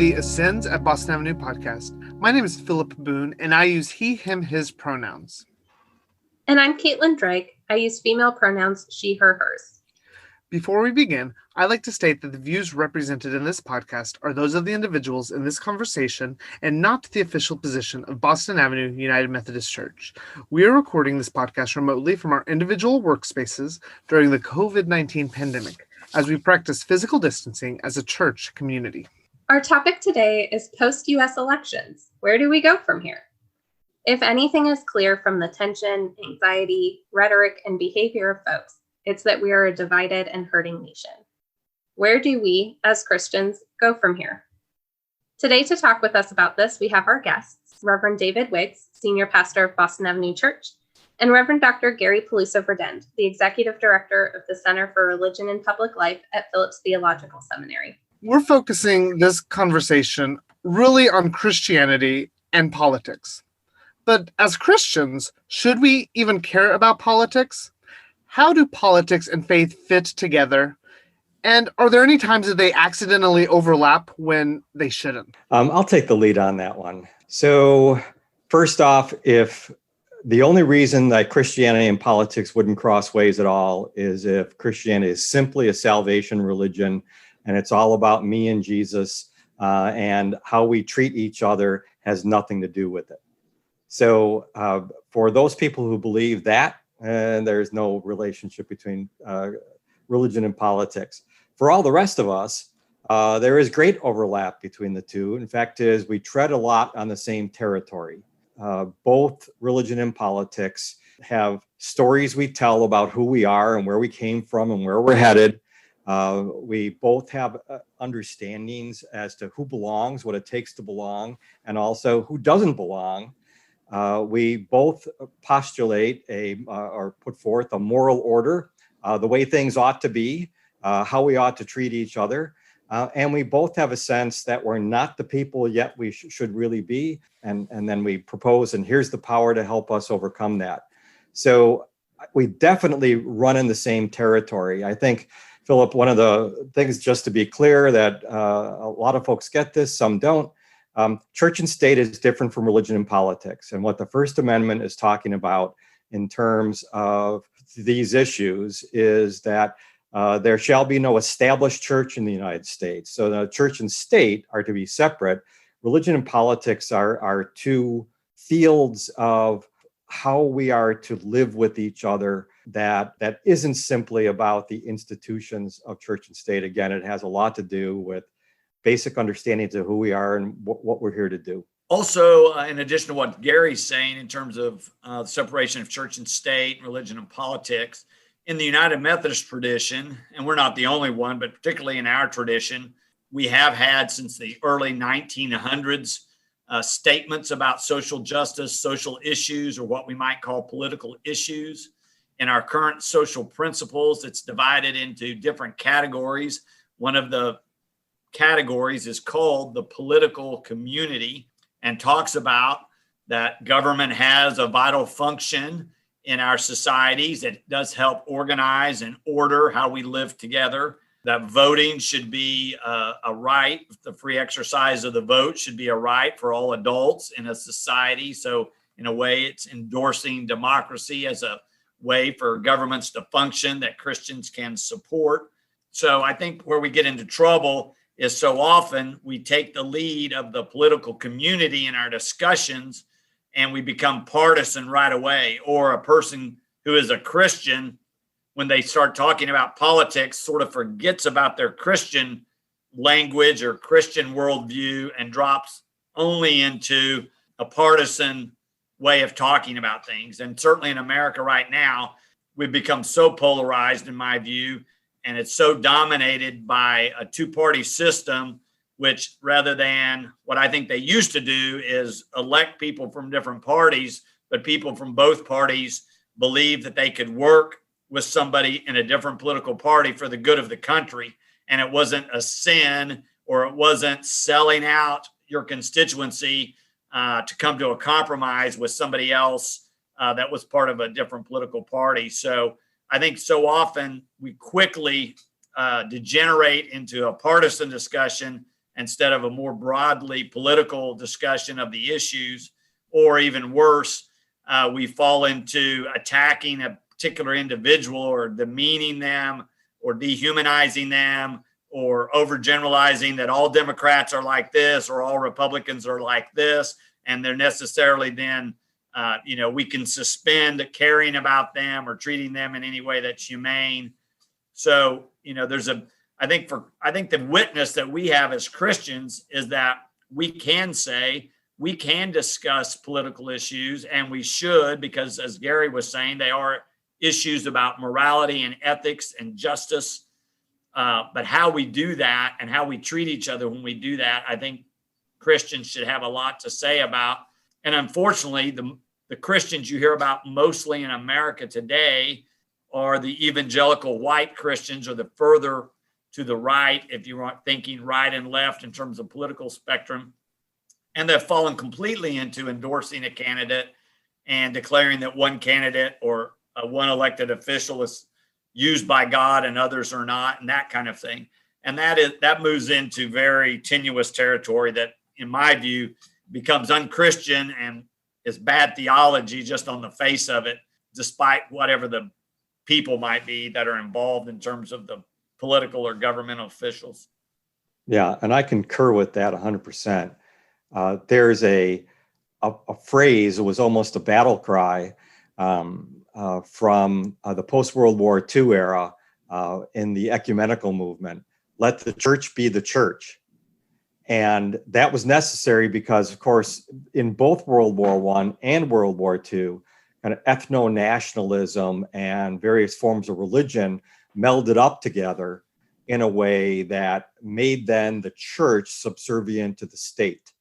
the Ascends at Boston Avenue podcast. My name is Philip Boone, and I use he, him, his pronouns. And I'm Caitlin Drake. I use female pronouns she, her, hers. Before we begin, I'd like to state that the views represented in this podcast are those of the individuals in this conversation and not the official position of Boston Avenue United Methodist Church. We are recording this podcast remotely from our individual workspaces during the COVID-19 pandemic as we practice physical distancing as a church community. Our topic today is post-U.S. elections. Where do we go from here? If anything is clear from the tension, anxiety, rhetoric, and behavior of folks, it's that we are a divided and hurting nation. Where do we, as Christians, go from here? Today, to talk with us about this, we have our guests, Reverend David Wiggs, Senior Pastor of Boston Avenue Church, and Reverend Dr. Gary Peluso-Verdend, the Executive Director of the Center for Religion and Public Life at Phillips Theological Seminary. We're focusing this conversation really on Christianity and politics. But as Christians, should we even care about politics? How do politics and faith fit together? And are there any times that they accidentally overlap when they shouldn't? I'll take the lead on that one. So first off, if the only reason that Christianity and politics wouldn't cross ways at all is if Christianity is simply a salvation religion and it's all about me and Jesus, and how we treat each other has nothing to do with it. So for those people who believe that, there's no relationship between religion and politics. For all the rest of us, there is great overlap between the two. In fact, we tread a lot on the same territory. Both religion and politics have stories we tell about who we are and where we came from and where we're headed. We both have understandings as to who belongs, what it takes to belong, and also who doesn't belong. We both postulate or put forth a moral order, the way things ought to be, how we ought to treat each other. And we both have a sense that we're not the people yet we should really be. And then we propose, and here's the power to help us overcome that. So we definitely run in the same territory. I think, Philip, one of the things, just to be clear, that a lot of folks get this, some don't. Church and state is different from religion and politics. And what the First Amendment is talking about in terms of these issues is that there shall be no established church in the United States. So the church and state are to be separate. Religion and politics are two fields of how we are to live with each other that isn't simply about the institutions of church and state. Again, it has a lot to do with basic understandings of who we are and what we're here to do. Also, in addition to what Gary's saying in terms of separation of church and state, religion and politics, in the United Methodist tradition, and we're not the only one, but particularly in our tradition, we have had since the early 1900s statements about social justice, social issues, or what we might call political issues. In our current social principles, it's divided into different categories. One of the categories is called the political community and talks about that government has a vital function in our societies. It does help organize and order how we live together, that voting should be a right. The free exercise of the vote should be a right for all adults in a society. So in a way, it's endorsing democracy as a way for governments to function that Christians can support. So I think where we get into trouble is so often we take the lead of the political community in our discussions and we become partisan right away, or a person who is a Christian, when they start talking about politics, sort of forgets about their Christian language or Christian worldview and drops only into a partisan way of talking about things. And certainly in America right now, we've become so polarized, in my view, and it's so dominated by a two-party system, which rather than what I think they used to do is elect people from different parties, but people from both parties believe that they could work with somebody in a different political party for the good of the country. And it wasn't a sin, or it wasn't selling out your constituency to come to a compromise with somebody else that was part of a different political party. So I think so often we quickly degenerate into a partisan discussion instead of a more broadly political discussion of the issues, or even worse, we fall into attacking a particular individual or demeaning them or dehumanizing them or overgeneralizing that all Democrats are like this or all Republicans are like this. And they're necessarily then, we can suspend caring about them or treating them in any way that's humane. So, I think the witness that we have as Christians is that we can say, we can discuss political issues, and we should, because as Gary was saying, they are issues about morality and ethics and justice. But how we do that and how we treat each other when we do that, I think Christians should have a lot to say about. And unfortunately, the Christians you hear about mostly in America today are the evangelical white Christians, or the further to the right, if you aren't thinking right and left in terms of political spectrum. And they've fallen completely into endorsing a candidate and declaring that one candidate or one elected official is used by God and others are not, and that kind of thing. And that moves into very tenuous territory that, in my view, becomes unchristian and is bad theology just on the face of it, despite whatever the people might be that are involved in terms of the political or governmental officials. Yeah, and I concur with that 100%. There's a phrase, it was almost a battle cry from the post-World War II era in the ecumenical movement: let the church be the church. And that was necessary because, of course, in both World War I and World War II, kind of ethno-nationalism and various forms of religion melded up together in a way that made then the church subservient to the state.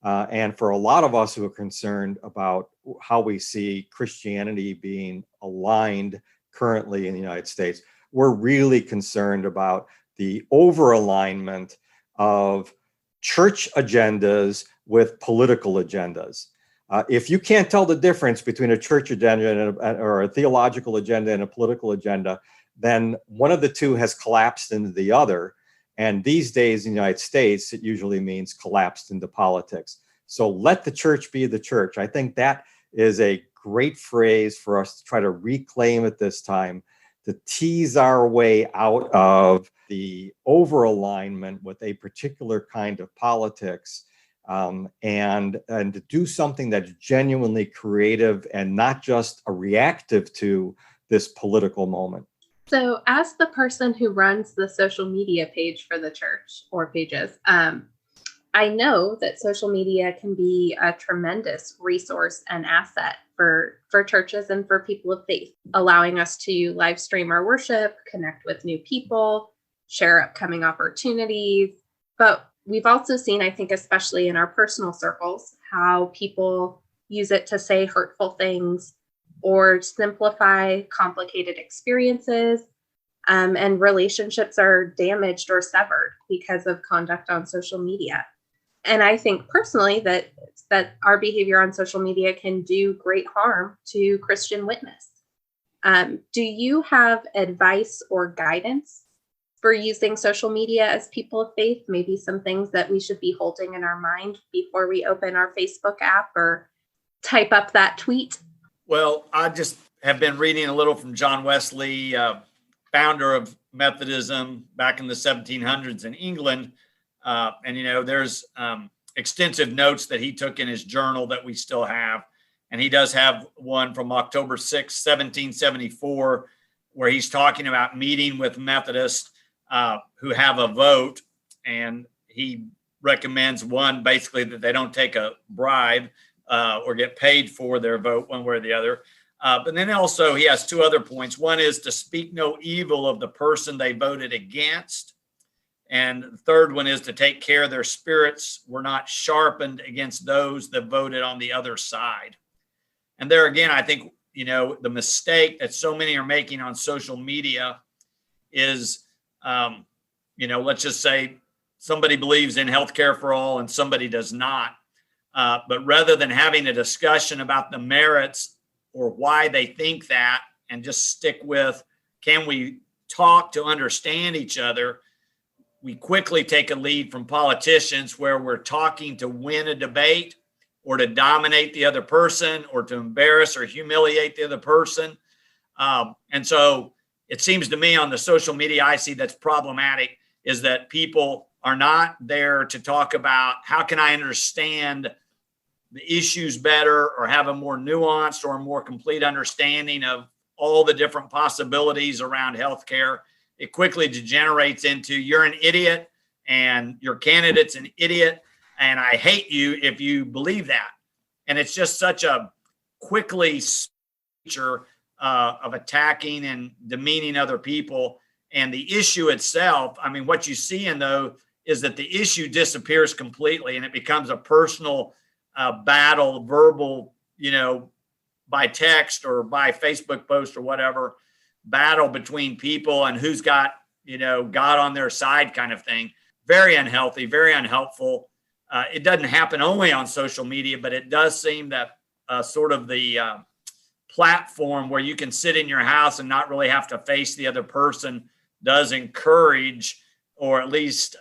And for a lot of us who are concerned about how we see Christianity being aligned currently in the United States, we're really concerned about the over-alignment of church agendas with political agendas. If you can't tell the difference between a church agenda or a theological agenda and a political agenda, then one of the two has collapsed into the other. And these days in the United States, it usually means collapsed into politics. So let the church be the church. I think that is a great phrase for us to try to reclaim at this time, to tease our way out of the over-alignment with a particular kind of politics, and to do something that's genuinely creative and not just a reactive to this political moment. So as the person who runs the social media page for the church, or pages, I know that social media can be a tremendous resource and asset for churches and for people of faith, allowing us to live stream our worship, connect with new people, share upcoming opportunities. But we've also seen, I think, especially in our personal circles, how people use it to say hurtful things or simplify complicated experiences, and relationships are damaged or severed because of conduct on social media. And I think personally that our behavior on social media can do great harm to Christian witness. Do you have advice or guidance for using social media as people of faith? Maybe some things that we should be holding in our mind before we open our Facebook app or type up that tweet? Well, I just have been reading a little from John Wesley, founder of Methodism back in the 1700s in England. And there's extensive notes that he took in his journal that we still have. And he does have one from October 6, 1774, where he's talking about meeting with Methodists who have a vote. And he recommends, one, basically that they don't take a bribe or get paid for their vote one way or the other. But then also he has two other points. One is to speak no evil of the person they voted against. And the third one is to take care their spirits were not sharpened against those that voted on the other side. And there again, I think, the mistake that so many are making on social media is, let's just say somebody believes in healthcare for all and somebody does not. But rather than having a discussion about the merits or why they think that, and just stick with, can we talk to understand each other? we quickly take a lead from politicians where we're talking to win a debate or to dominate the other person or to embarrass or humiliate the other person. And so it seems to me on the social media I see that's problematic is that people are not there to talk about how can I understand the issues better or have a more nuanced or a more complete understanding of all the different possibilities around healthcare. It quickly degenerates into you're an idiot and your candidate's an idiot and I hate you if you believe that. And it's just such a quickly feature of attacking and demeaning other people. And the issue itself, I mean, what you see in though is that the issue disappears completely and it becomes a personal battle, verbal, by text or by Facebook post or whatever, battle between people and who's got, God on their side kind of thing. Very unhealthy, very unhelpful. It doesn't happen only on social media, but it does seem that sort of the platform where you can sit in your house and not really have to face the other person does encourage, or at least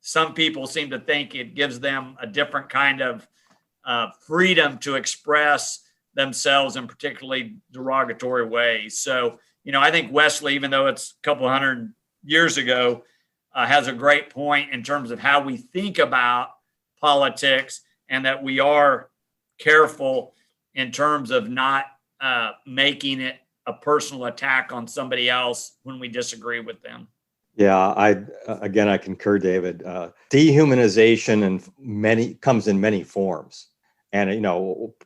some people seem to think it gives them a different kind of freedom to express themselves in particularly derogatory ways. So, I think Wesley, even though it's a couple hundred years ago, has a great point in terms of how we think about politics and that we are careful in terms of not making it a personal attack on somebody else when we disagree with them. Yeah, I concur, David. Dehumanization comes in many forms. And,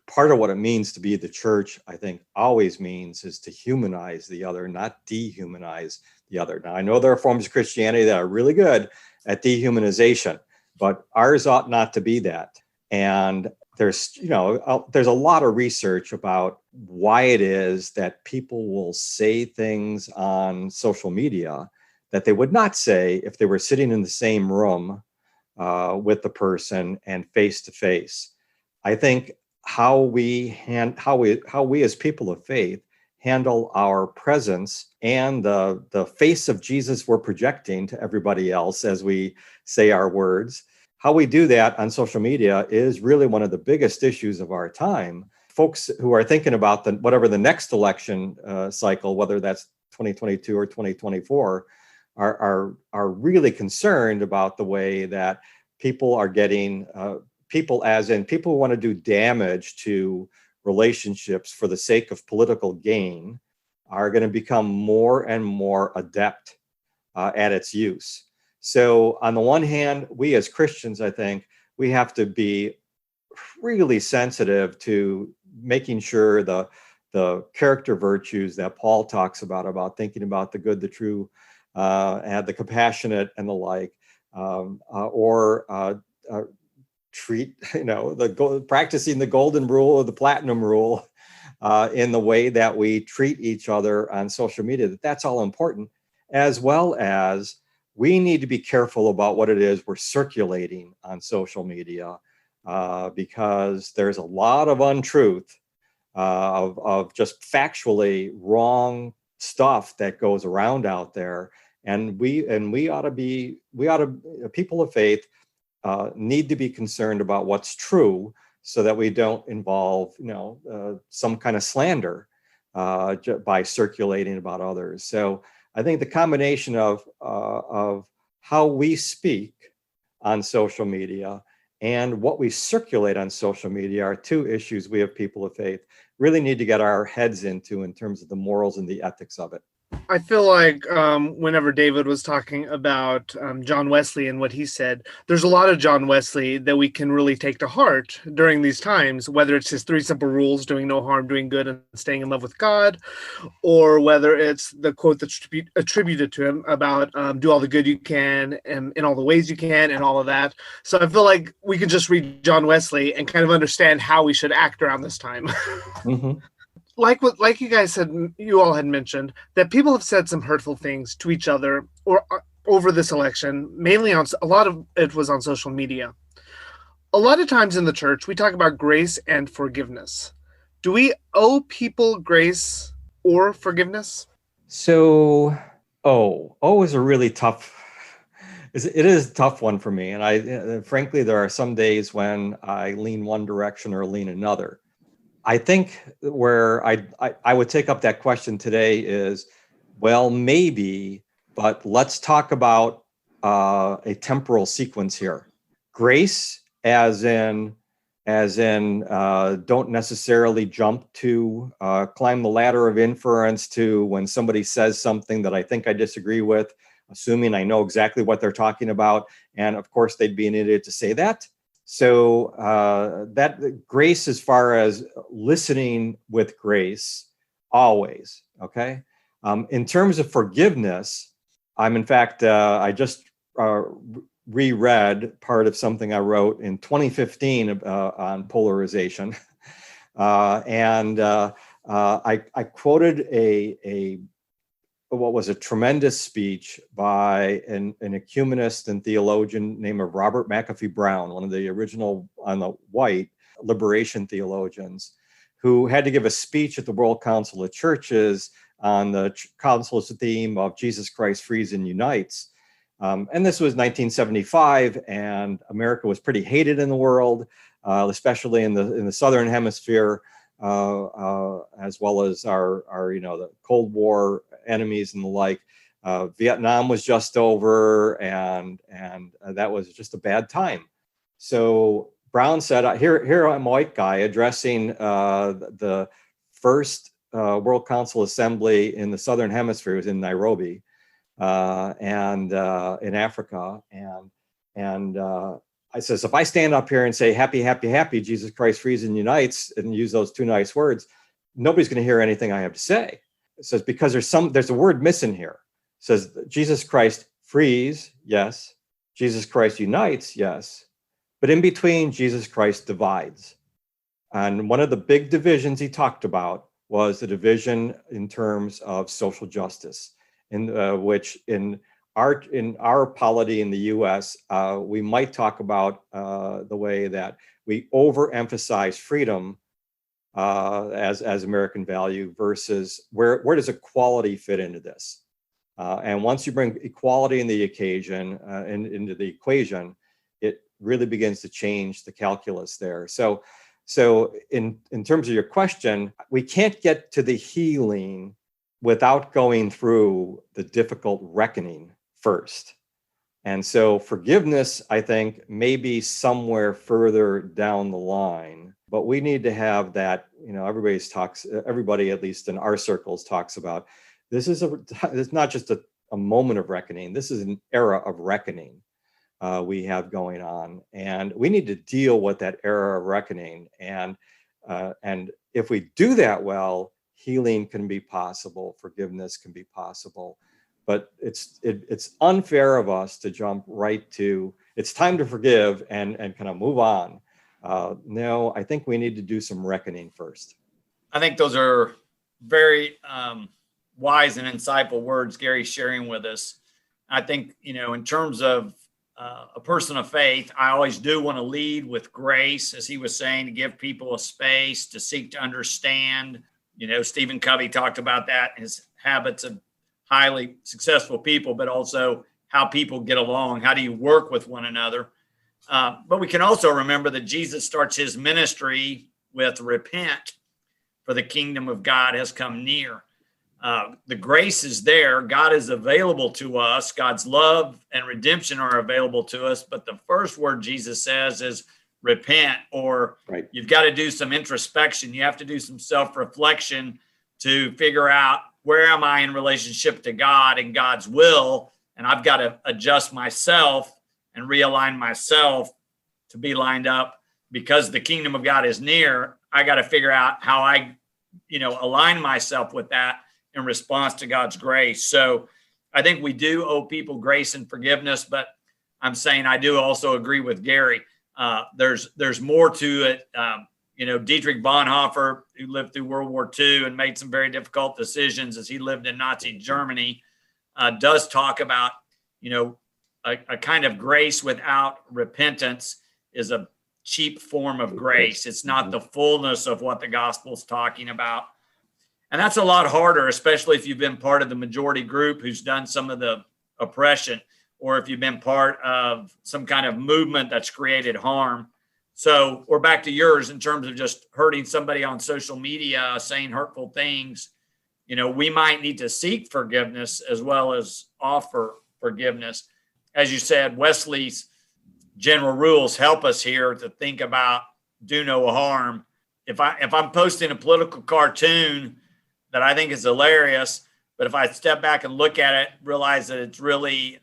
part of what it means to be the church, I think always means is to humanize the other, not dehumanize the other. Now, I know there are forms of Christianity that are really good at dehumanization, but ours ought not to be that. And there's a lot of research about why it is that people will say things on social media that they would not say if they were sitting in the same room with the person and face to face. I think how we as people of faith handle our presence and the face of Jesus we're projecting to everybody else as we say our words. How we do that on social media is really one of the biggest issues of our time. Folks who are thinking about whatever the next election cycle, whether that's 2022 or 2024, are really concerned about the way that people are getting people who want to do damage to relationships for the sake of political gain are going to become more and more adept at its use. So on the one hand, we as Christians, I think, we have to be really sensitive to making sure the character virtues that Paul talks about thinking about the good, the true, and the compassionate and the like, treat, practicing the golden rule or the platinum rule in the way that we treat each other on social media, that's all important, as well as we need to be careful about what it is we're circulating on social media because there's a lot of untruth of just factually wrong stuff that goes around out there. And we ought to, people of faith, need to be concerned about what's true so that we don't involve, some kind of slander by circulating about others. So I think the combination of how we speak on social media and what we circulate on social media are two issues we have people of faith really need to get our heads into in terms of the morals and the ethics of it. I feel like whenever David was talking about John Wesley and what he said, there's a lot of John Wesley that we can really take to heart during these times, whether it's his 3 simple rules, doing no harm, doing good, and staying in love with God, or whether it's the quote that's attributed to him about do all the good you can and in all the ways you can and all of that. So I feel like we can just read John Wesley and kind of understand how we should act around this time. Mm-hmm. Like you guys said, you all had mentioned that people have said some hurtful things to each other or over this election, mainly a lot of it was on social media. A lot of times in the church, we talk about grace and forgiveness. Do we owe people grace or forgiveness? So, is a really tough It is a tough one for me. And frankly, there are some days when I lean one direction or lean another. I think where I would take up that question today is, well, maybe, but let's talk about a temporal sequence here. Grace, as in, don't necessarily jump to climb the ladder of inference to when somebody says something that I think I disagree with, assuming I know exactly what they're talking about. And of course, they'd be an idiot to say that. So that grace, as far as listening with grace, always, okay? In terms of forgiveness, in fact, I just reread part of something I wrote in 2015 on polarization. I quoted what was a tremendous speech by an ecumenist and theologian named Robert McAfee Brown, one of the original on the white liberation theologians, who had to give a speech at the World Council of Churches on the council's theme of Jesus Christ frees and unites. And this was 1975, and America was pretty hated in the world, especially in the Southern Hemisphere, as well as our the Cold War enemies and the like. Vietnam was just over, and that was just a bad time. So Brown said, here I'm a white guy addressing the first World Council Assembly in the Southern Hemisphere. It was in Nairobi, and in Africa. And I says, if I stand up here and say, happy, happy, happy, Jesus Christ frees and unites, and use those two nice words, nobody's going to hear anything I have to say. It says, because there's a word missing here. It says, Jesus Christ frees, yes. Jesus Christ unites, yes. But in between, Jesus Christ divides. And one of the big divisions he talked about was the division in terms of social justice, in which in our polity in the U.S., we might talk about the way that we overemphasize freedom as American value versus where does equality fit into this? And once you bring equality in the occasion into the equation, it really begins to change the calculus there. So in terms of your question, we can't get to the healing without going through the difficult reckoning first. And so forgiveness, I think, may be somewhere further down the line, but we need to have that, everybody, at least in our circles, talks about it's not just a moment of reckoning. This is an era of reckoning we have going on. And we need to deal with that era of reckoning. And if we do that well, healing can be possible, forgiveness can be possible. But it's unfair of us to jump right to, it's time to forgive and kind of move on. No, I think we need to do some reckoning first. I think those are very wise and insightful words Gary's sharing with us. I think, in terms of a person of faith, I always do want to lead with grace, as he was saying, to give people a space to seek to understand. Stephen Covey talked about that, his habits of highly successful people, but also how people get along. How do you work with one another? But we can also remember that Jesus starts his ministry with repent, for the kingdom of God has come near. The grace is there. God is available to us. God's love and redemption are available to us. But the first word Jesus says is repent, or right. You've got to do some introspection. You have to do some self-reflection to figure out, where am I in relationship to God and God's will? And I've got to adjust myself and realign myself to be lined up, because the kingdom of God is near. I got to figure out how I, align myself with that in response to God's grace. So I think we do owe people grace and forgiveness, but I'm saying I do also agree with Gary. There's more to it. Dietrich Bonhoeffer, who lived through World War II and made some very difficult decisions as he lived in Nazi Germany, does talk about, a kind of grace without repentance is a cheap form of grace. It's not the fullness of what the gospel's talking about. And that's a lot harder, especially if you've been part of the majority group who's done some of the oppression. or if you've been part of some kind of movement that's created harm. So we're back to yours in terms of just hurting somebody on social media, saying hurtful things. We might need to seek forgiveness as well as offer forgiveness. As you said, Wesley's general rules help us here to think about do no harm. If I'm posting a political cartoon that I think is hilarious, but if I step back and look at it, realize that it's really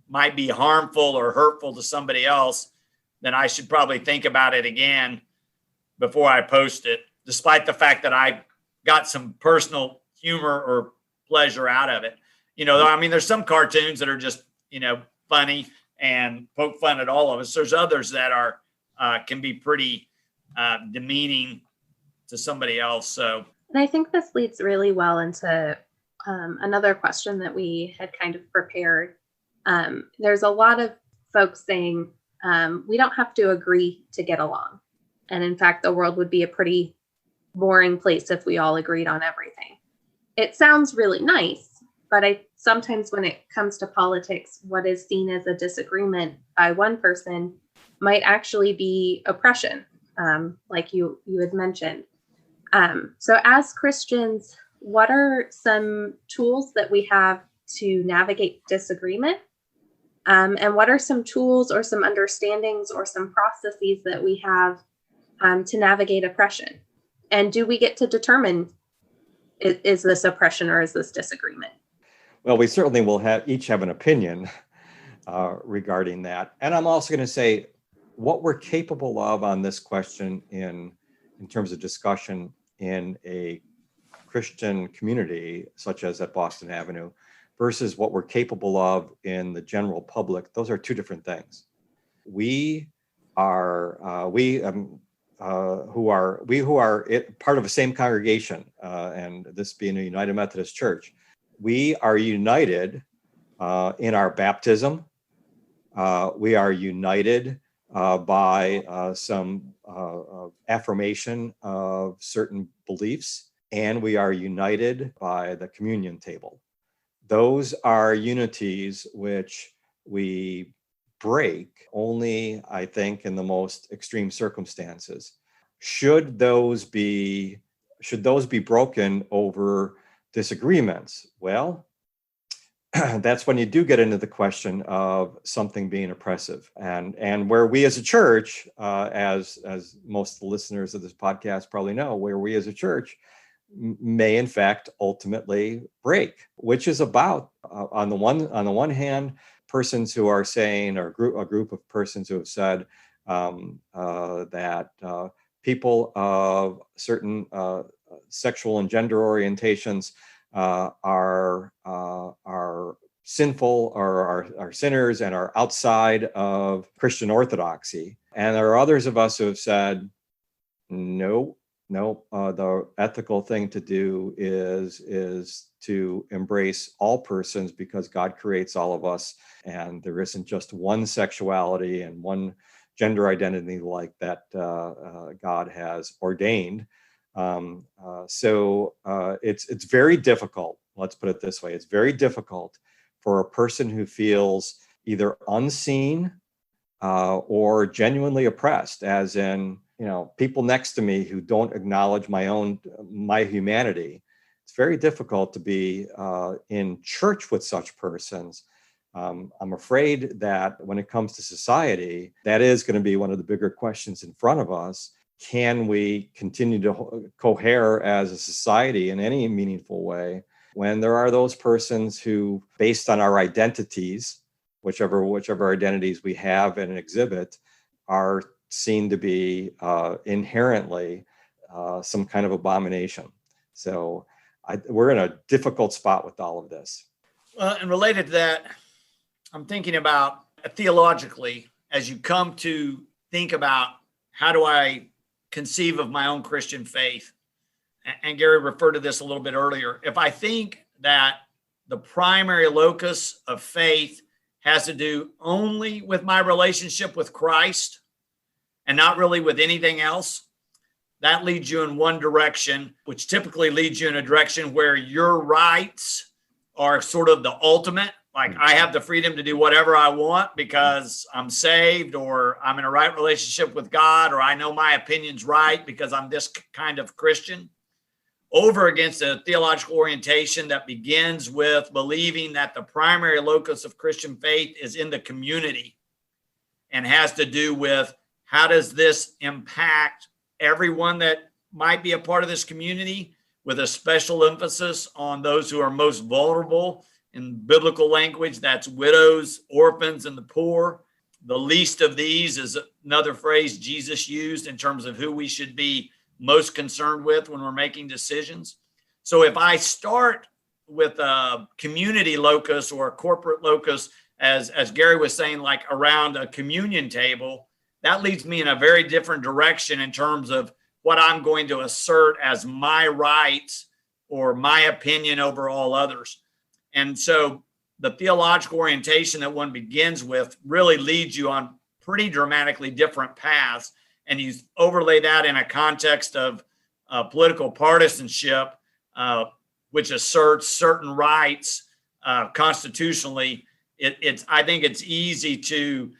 might be harmful or hurtful to somebody else, then I should probably think about it again before I post it, despite the fact that I got some personal humor or pleasure out of it. There's some cartoons that are just, funny and poke fun at all of us. There's others that are can be pretty demeaning to somebody else. So, and I think this leads really well into another question that we had kind of prepared. There's a lot of folks saying we don't have to agree to get along. And in fact, the world would be a pretty boring place if we all agreed on everything. It sounds really nice, but sometimes when it comes to politics, what is seen as a disagreement by one person might actually be oppression, like you had mentioned. So as Christians, what are some tools that we have to navigate disagreement? And what are some tools or some understandings or some processes that we have to navigate oppression? And do we get to determine, is this oppression or is this disagreement? Well, we certainly will each have an opinion regarding that. And I'm also going to say what we're capable of on this question in terms of discussion in a Christian community, such as at Boston Avenue, versus what we're capable of in the general public. Those are two different things. We who are part of the same congregation, and this being a United Methodist Church, we are united in our baptism. We are united by some affirmation of certain beliefs, and we are united by the communion table. Those are unities which we break only, I think, in the most extreme circumstances. Should those be broken over disagreements? Well, that's when you do get into the question of something being oppressive, and where we as a church, as most of the listeners of this podcast probably know, where we as a church may in fact ultimately break, which is about on the one hand, persons who are saying, or a group of persons who have said that people of certain sexual and gender orientations are sinful or are sinners and are outside of Christian orthodoxy. And there are others of us who have said, no, the ethical thing to do is to embrace all persons because God creates all of us, and there isn't just one sexuality and one gender identity like that God has ordained. So it's very difficult. Let's put it this way. It's very difficult for a person who feels either unseen or genuinely oppressed, as in, people next to me who don't acknowledge my humanity. It's very difficult to be in church with such persons. I'm afraid that when it comes to society, that is going to be one of the bigger questions in front of us. Can we continue to cohere as a society in any meaningful way when there are those persons who, based on our identities, whichever identities we have and exhibit, are seen to be inherently some kind of abomination? So we're in a difficult spot with all of this. Well, and related to that, I'm thinking about theologically, as you come to think about how do I conceive of my own Christian faith, and Gary referred to this a little bit earlier. If I think that the primary locus of faith has to do only with my relationship with Christ and not really with anything else, that leads you in one direction, which typically leads you in a direction where your rights are sort of the ultimate Like I have the freedom to do whatever I want because I'm saved, or I'm in a right relationship with God, or I know my opinion's right because I'm this kind of Christian, over against a theological orientation that begins with believing that the primary locus of Christian faith is in the community and has to do with how does this impact everyone that might be a part of this community, with a special emphasis on those who are most vulnerable. In biblical language, that's widows, orphans, and the poor. The least of these is another phrase Jesus used in terms of who we should be most concerned with when we're making decisions. So if I start with a community locus or a corporate locus, as Gary was saying, like around a communion table, that leads me in a very different direction in terms of what I'm going to assert as my rights or my opinion over all others. And so the theological orientation that one begins with really leads you on pretty dramatically different paths. And you overlay that in a context of political partisanship, which asserts certain rights constitutionally. I think it's easy to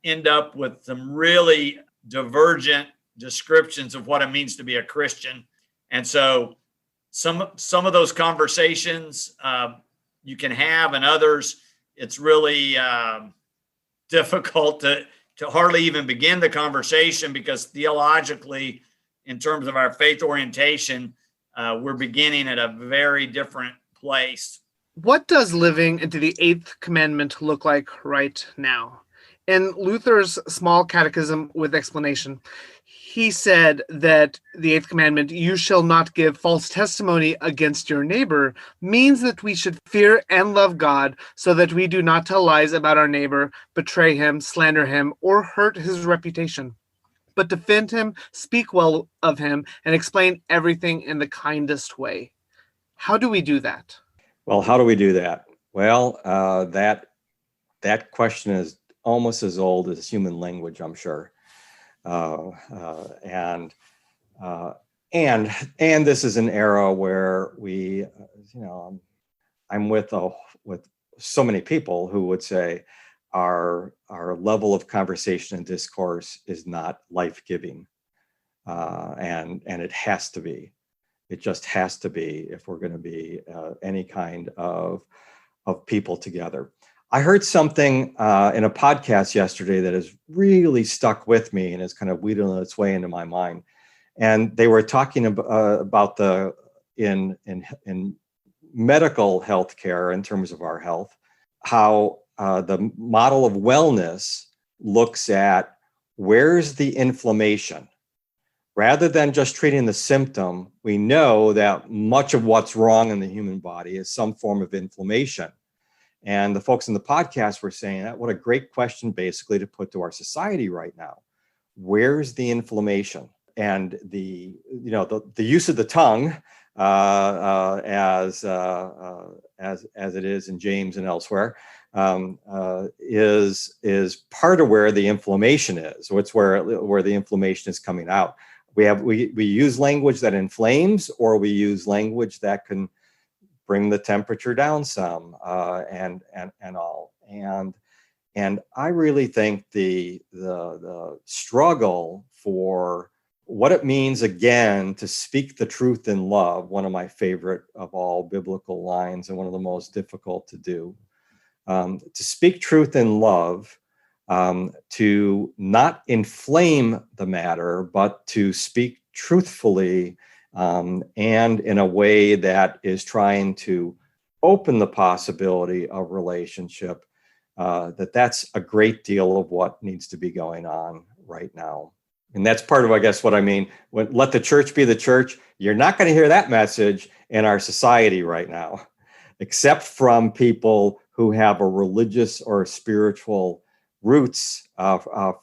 end up with some really divergent descriptions of what it means to be a Christian. And so some of those conversations you can have, and others it's really difficult to hardly even begin the conversation, because theologically, in terms of our faith orientation, we're beginning at a very different place. What does living into the eighth commandment look like right now? In Luther's Small Catechism with Explanation, he said that the eighth commandment, you shall not give false testimony against your neighbor, means that we should fear and love God so that we do not tell lies about our neighbor, betray him, slander him, or hurt his reputation, but defend him, speak well of him, and explain everything in the kindest way. How do we do that? Well, how do we do that? Well, that question is almost as old as human language, I'm sure. And this is an era where we, I'm with so many people who would say our level of conversation and discourse is not life-giving, and it has to be. It just has to be if we're going to be any kind of people together. I heard something in a podcast yesterday that has really stuck with me and has kind of wheedled its way into my mind. And they were talking about in medical healthcare, in terms of our health, how the model of wellness looks at where's the inflammation. Rather than just treating the symptom, we know that much of what's wrong in the human body is some form of inflammation. And the folks in the podcast were saying that what a great question basically to put to our society right now. Where's the inflammation? And the use of the tongue as it is in James and elsewhere is part of where the inflammation is. It's where the inflammation is coming out. We use language that inflames, or we use language that can bring the temperature down some, and all. And I really think the struggle for what it means, again, to speak the truth in love, one of my favorite of all biblical lines and one of the most difficult to do, to speak truth in love, to not inflame the matter, but to speak truthfully, and in a way that is trying to open the possibility of relationship, that's a great deal of what needs to be going on right now. And that's part of, I guess, what I mean, when let the church be the church. You're not going to hear that message in our society right now, except from people who have a religious or spiritual roots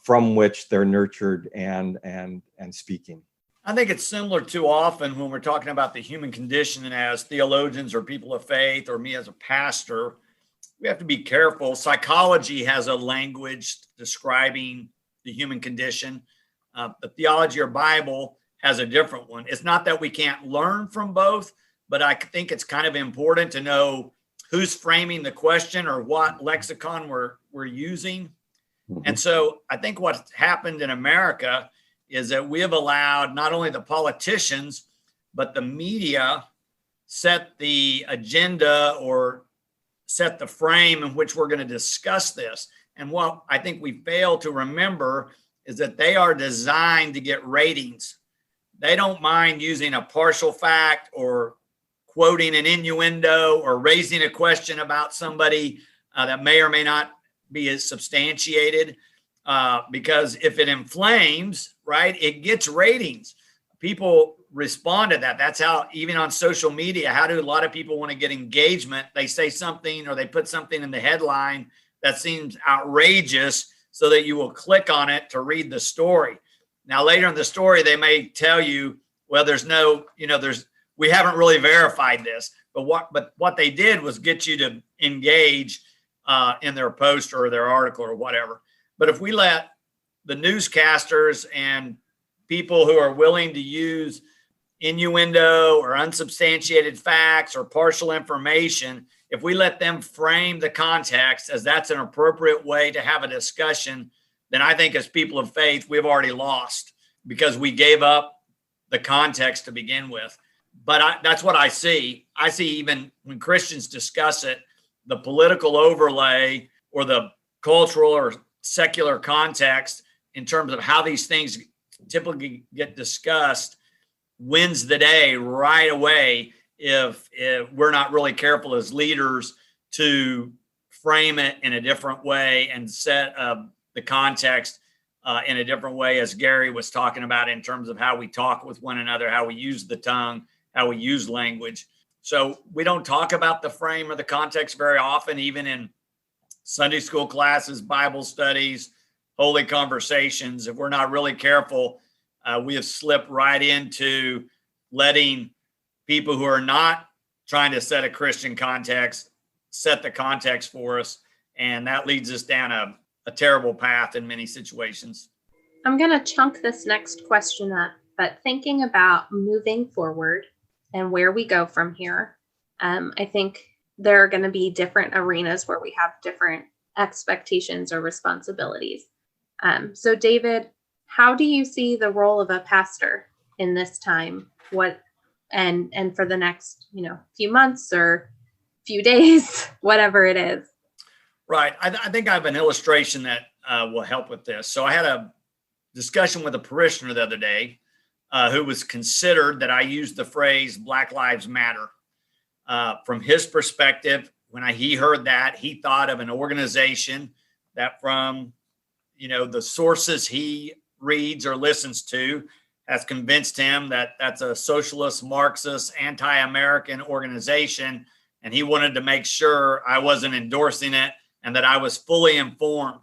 from which they're nurtured and speaking. I think it's similar to often when we're talking about the human condition, and as theologians or people of faith, or me as a pastor, we have to be careful. Psychology has a language describing the human condition. The theology or Bible has a different one. It's not that we can't learn from both, but I think it's kind of important to know who's framing the question or what lexicon we're using. Mhm. And so I think what's happened in America is that we have allowed not only the politicians, but the media set the agenda or set the frame in which we're going to discuss this. And what I think we fail to remember is that they are designed to get ratings. They don't mind using a partial fact or quoting an innuendo or raising a question about somebody that may or may not be as substantiated, because if it inflames, right, it gets ratings. People respond to that. That's how, even on social media, how do a lot of people want to get engagement? They say something or they put something in the headline that seems outrageous so that you will click on it to read the story. Now, later in the story, they may tell you, well, we haven't really verified this, but what they did was get you to engage in their post or their article or whatever. But if we let the newscasters and people who are willing to use innuendo or unsubstantiated facts or partial information, if we let them frame the context as that's an appropriate way to have a discussion, then I think as people of faith, we've already lost because we gave up the context to begin with. But that's what I see. I see even when Christians discuss it, the political overlay or the cultural or secular context in terms of how these things typically get discussed wins the day right away if we're not really careful as leaders to frame it in a different way and set the context in a different way, as Gary was talking about, in terms of how we talk with one another, how we use the tongue, how we use language. So we don't talk about the frame or the context very often, even in Sunday school classes, Bible studies, holy conversations. If we're not really careful, we have slipped right into letting people who are not trying to set a Christian context set the context for us. And that leads us down a terrible path in many situations. I'm going to chunk this next question up, but thinking about moving forward and where we go from here, I think there are going to be different arenas where we have different expectations or responsibilities. So David, how do you see the role of a pastor in this time? And for the next, few months or few days, whatever it is? Right. I think I have an illustration that will help with this. So I had a discussion with a parishioner the other day who was considered that I used the phrase Black Lives Matter. From his perspective, when he heard that, he thought of an organization that from, the sources he reads or listens to has convinced him that that's a socialist, Marxist, anti-American organization. And he wanted to make sure I wasn't endorsing it and that I was fully informed.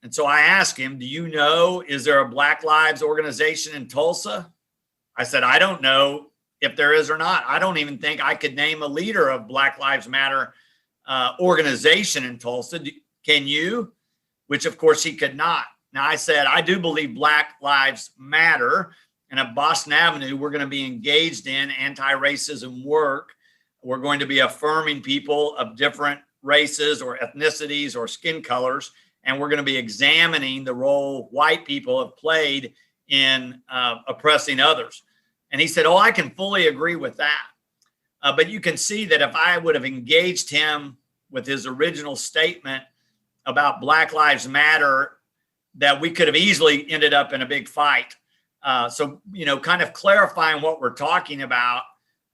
And so I asked him, do you know, is there a Black Lives organization in Tulsa? I said, I don't know if there is or not. I don't even think I could name a leader of Black Lives Matter organization in Tulsa. Can you? Which of course he could not. Now I said, I do believe Black Lives Matter. And at Boston Avenue, we're going to be engaged in anti-racism work. We're going to be affirming people of different races or ethnicities or skin colors. And we're going to be examining the role white people have played in oppressing others. And he said, oh, I can fully agree with that. But you can see that if I would have engaged him with his original statement about Black Lives Matter, that we could have easily ended up in a big fight. So, kind of clarifying what we're talking about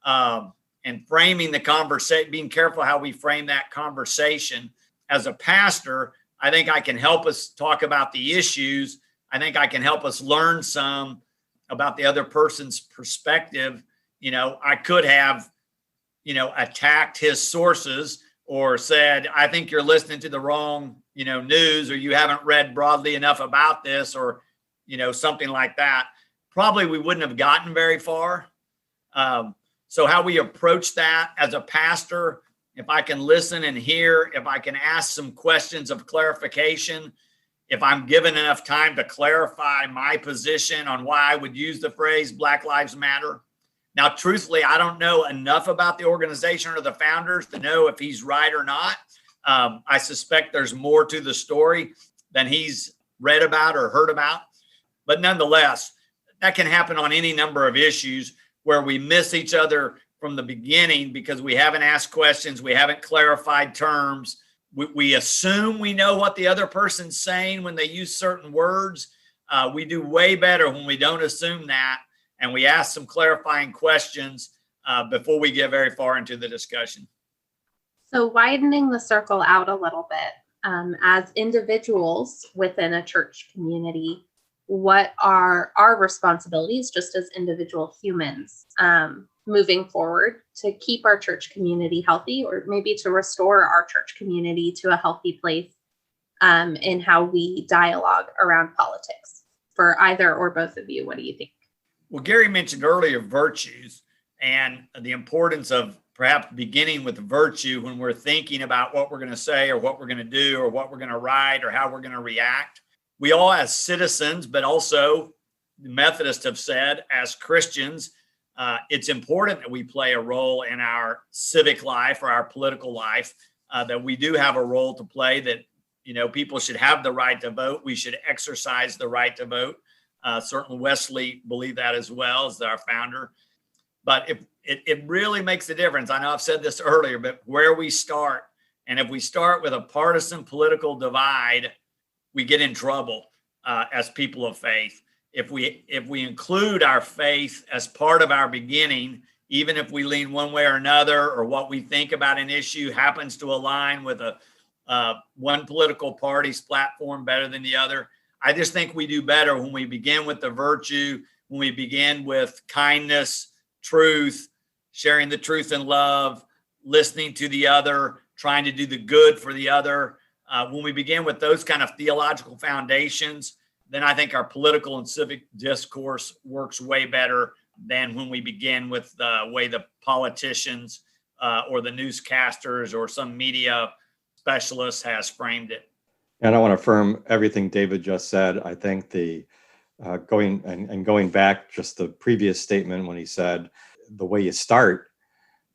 and framing the conversation, being careful how we frame that conversation. As a pastor, I think I can help us talk about the issues. I think I can help us learn some about the other person's perspective. I could have, attacked his sources or said, I think you're listening to the wrong, news, or you haven't read broadly enough about this, or, something like that. Probably we wouldn't have gotten very far. So how we approach that as a pastor, if I can listen and hear, if I can ask some questions of clarification, if I'm given enough time to clarify my position on why I would use the phrase Black Lives Matter, Now, truthfully, I don't know enough about the organization or the founders to know if he's right or not. I suspect there's more to the story than he's read about or heard about. But nonetheless, that can happen on any number of issues where we miss each other from the beginning because we haven't asked questions, we haven't clarified terms. We assume we know what the other person's saying when they use certain words. We do way better when we don't assume that and we ask some clarifying questions before we get very far into the discussion. So widening the circle out a little bit, as individuals within a church community, what are our responsibilities just as individual humans moving forward to keep our church community healthy, or maybe to restore our church community to a healthy place in how we dialogue around politics? For either or both of you, what do you think? Well, Gary mentioned earlier virtues and the importance of perhaps beginning with virtue when we're thinking about what we're going to say or what we're going to do or what we're going to write or how we're going to react. We all as citizens, but also the Methodists have said as Christians, it's important that we play a role in our civic life or our political life, that we do have a role to play, that, you know, people should have the right to vote. We should exercise the right to vote. Certainly Wesley believed that as well as our founder. But if it really makes a difference. I know I've said this earlier, but where we start, and if we start with a partisan political divide, we get in trouble as people of faith. If we include our faith as part of our beginning, even if we lean one way or another, or what we think about an issue happens to align with one political party's platform better than the other, I just think we do better when we begin with the virtue, when we begin with kindness, truth, sharing the truth in love, listening to the other, trying to do the good for the other. When we begin with those kind of theological foundations, then I think our political and civic discourse works way better than when we begin with the way the politicians or the newscasters or some media specialist has framed it. And I want to affirm everything David just said. I think going back just the previous statement when he said the way you start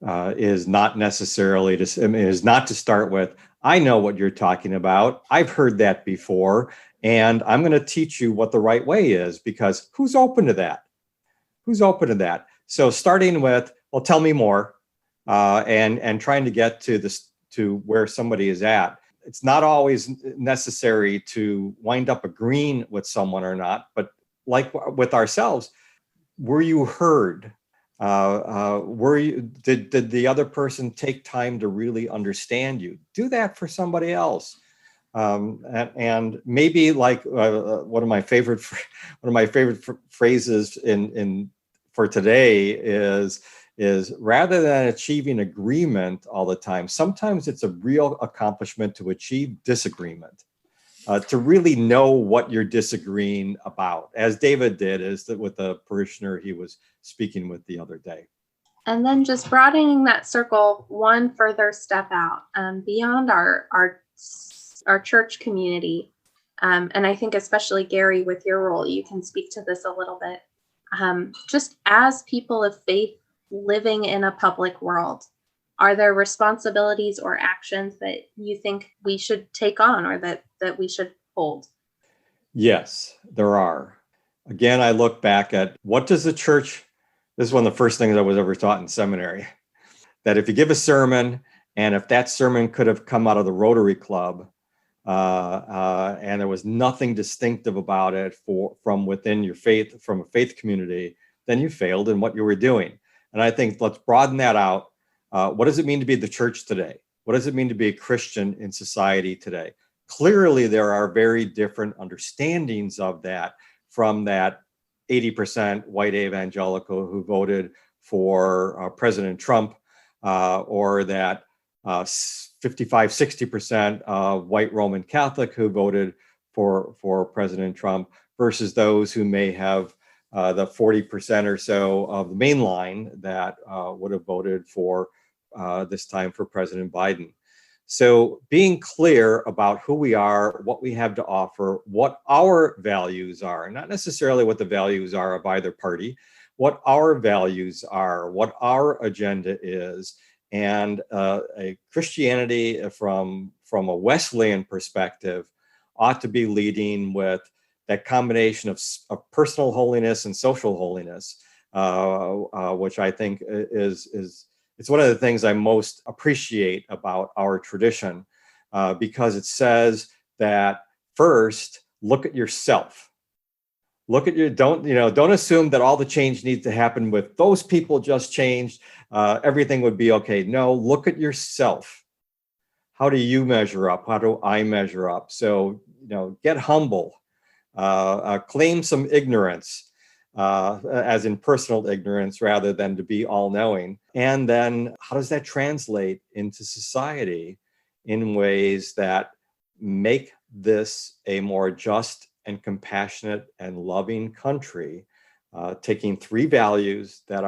is not necessarily is not to start with, I know what you're talking about. I've heard that before, and I'm going to teach you what the right way is, because who's open to that? Who's open to that? So starting with, well, tell me more, and trying to get to where somebody is at. It's not always necessary to wind up agreeing with someone or not, but like with ourselves, were you heard? Did the other person take time to really understand you? Do that for somebody else. And maybe like one of my favorite phrases for today is rather than achieving agreement all the time, sometimes it's a real accomplishment to achieve disagreement, to really know what you're disagreeing about, as David did with the parishioner he was speaking with the other day. And then just broadening that circle one further step out, beyond our church community. And I think especially Gary, with your role, you can speak to this a little bit. Just as people of faith living in a public world, are there responsibilities or actions that you think we should take on, or that we should hold? Yes, there are. Again, I look back at what does the church, this is one of the first things I was ever taught in seminary, that if you give a sermon, and if that sermon could have come out of the Rotary Club, and there was nothing distinctive about it from within your faith, from a faith community, then you failed in what you were doing. And I think let's broaden that out. What does it mean to be the church today? What does it mean to be a Christian in society today? Clearly, there are very different understandings of that from that 80% white evangelical who voted for President Trump, or that 55-60% white Roman Catholic who voted for President Trump, versus those who may have the 40% or so of the main line that would have voted for this time for President Biden. So being clear about who we are, what we have to offer, what our values are, not necessarily what the values are of either party, what our values are, what our agenda is. And a Christianity from a Wesleyan perspective ought to be leading with that combination of personal holiness and social holiness, which I think is it's one of the things I most appreciate about our tradition, because it says that first, look at yourself. Look at don't assume that all the change needs to happen with those people just changed. Everything would be okay. No, look at yourself. How do you measure up? How do I measure up? So, get humble, claim some ignorance, as in personal ignorance rather than to be all knowing. And then how does that translate into society in ways that make this a more just and compassionate and loving country, taking three values that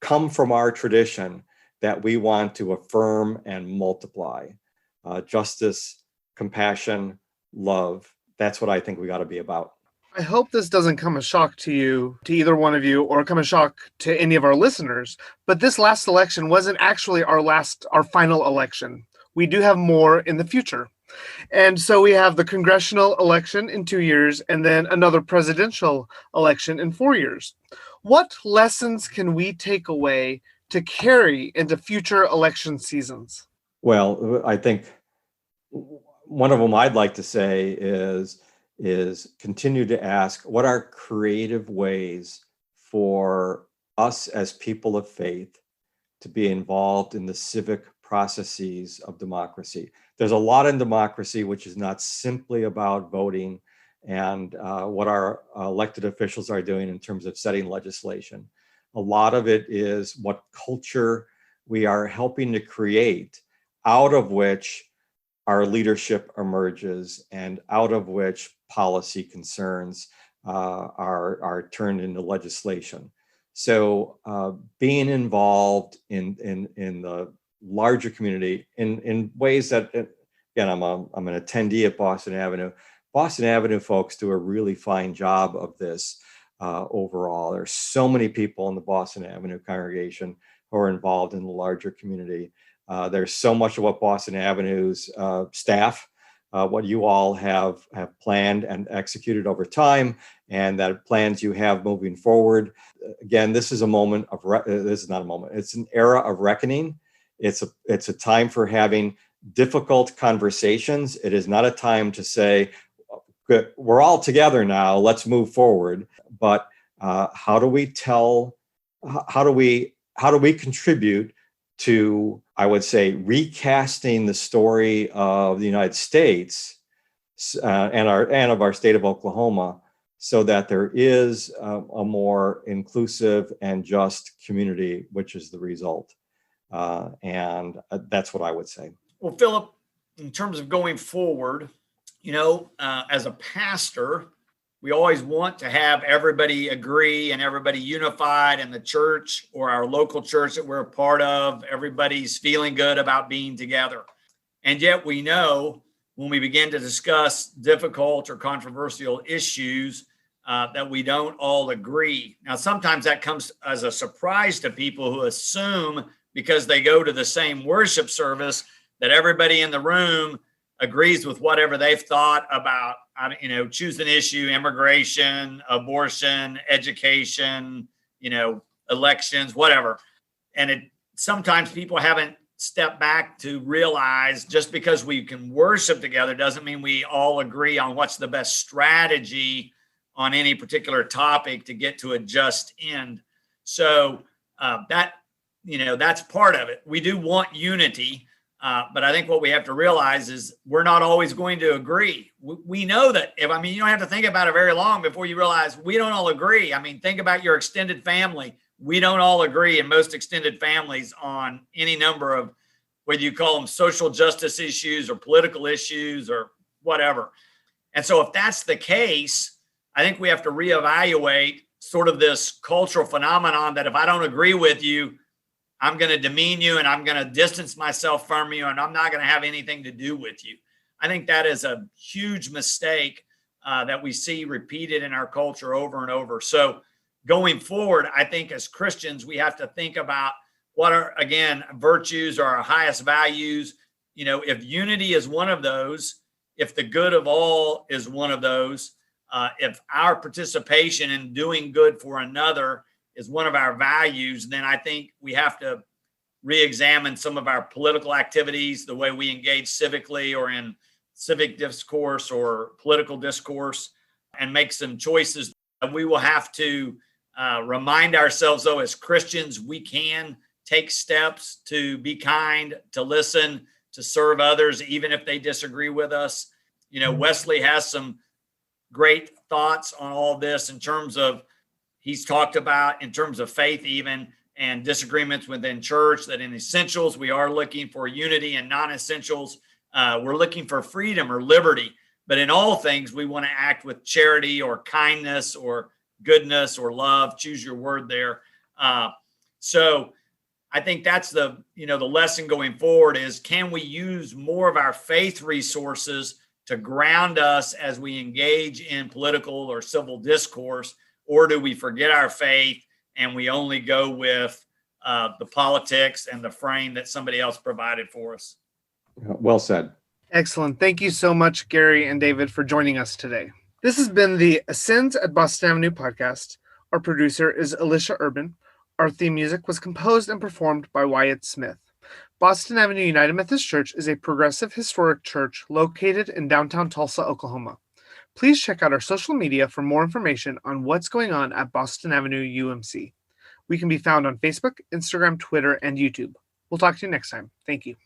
come from our tradition that we want to affirm and multiply: justice, compassion, love. That's what I think we got to be about. I hope this doesn't come as shock to you, to either one of you, or come as shock to any of our listeners, but this last election wasn't actually our final election. We do have more in the future. And so we have the congressional election in 2 years and then another presidential election in 4 years. What lessons can we take away to carry into future election seasons? Well, I think one of them I'd like to say is continue to ask, what are creative ways for us as people of faith to be involved in the civic processes of democracy? There's a lot in democracy which is not simply about voting and what our elected officials are doing in terms of setting legislation. A lot of it is what culture we are helping to create, out of which our leadership emerges and out of which policy concerns are turned into legislation. So being involved in the larger community in ways that, again, I'm an attendee at Boston Avenue. Boston Avenue folks do a really fine job of this overall. There's so many people in the Boston Avenue congregation who are involved in the larger community. There's so much of what Boston Avenue's staff, what you all have planned and executed over time, and that plans you have moving forward. Again, this is a moment of this is not a moment. It's an era of reckoning. It's a time for having difficult conversations. It is not a time to say, we're all together now, let's move forward. But how do we contribute to, I would say, recasting the story of the United States and of our state of Oklahoma, so that there is a more inclusive and just community, which is the result. And that's what I would say. Well, Philip, in terms of going forward, as a pastor, we always want to have everybody agree and everybody unified in the church or our local church that we're a part of. Everybody's feeling good about being together. And yet we know when we begin to discuss difficult or controversial issues that we don't all agree. Now, sometimes that comes as a surprise to people who assume because they go to the same worship service that everybody in the room agrees with whatever they've thought about, choose an issue: immigration, abortion, education, elections, whatever. And sometimes people haven't stepped back to realize just because we can worship together doesn't mean we all agree on what's the best strategy on any particular topic to get to a just end. So that's part of it. We do want unity. But I think what we have to realize is we're not always going to agree. We know that you don't have to think about it very long before you realize we don't all agree. Think about your extended family. We don't all agree in most extended families on any number of, whether you call them social justice issues or political issues or whatever. And so if that's the case, I think we have to reevaluate sort of this cultural phenomenon that if I don't agree with you, I'm going to demean you and I'm going to distance myself from you and I'm not going to have anything to do with you. I think that is a huge mistake that we see repeated in our culture over and over. So going forward, I think as Christians, we have to think about what are, again, virtues or our highest values. If unity is one of those, if the good of all is one of those, if our participation in doing good for another is one of our values, then I think we have to re-examine some of our political activities, the way we engage civically or in civic discourse or political discourse, and make some choices. We will have to remind ourselves, though, as Christians, we can take steps to be kind, to listen, to serve others, even if they disagree with us. Wesley has some great thoughts on all this in terms of, he's talked about in terms of faith even, and disagreements within church, that in essentials, we are looking for unity, and non-essentials, we're looking for freedom or liberty. But in all things, we want to act with charity or kindness or goodness or love. Choose your word there. So I think that's the lesson going forward is, can we use more of our faith resources to ground us as we engage in political or civil discourse, or do we forget our faith and we only go with the politics and the frame that somebody else provided for us? Well said. Excellent. Thank you so much, Gary and David, for joining us today. This has been the Ascends at Boston Avenue podcast. Our producer is Alicia Urban. Our theme music was composed and performed by Wyatt Smith. Boston Avenue United Methodist Church is a progressive historic church located in downtown Tulsa, Oklahoma. Please check out our social media for more information on what's going on at Boston Avenue UMC. We can be found on Facebook, Instagram, Twitter, and YouTube. We'll talk to you next time. Thank you.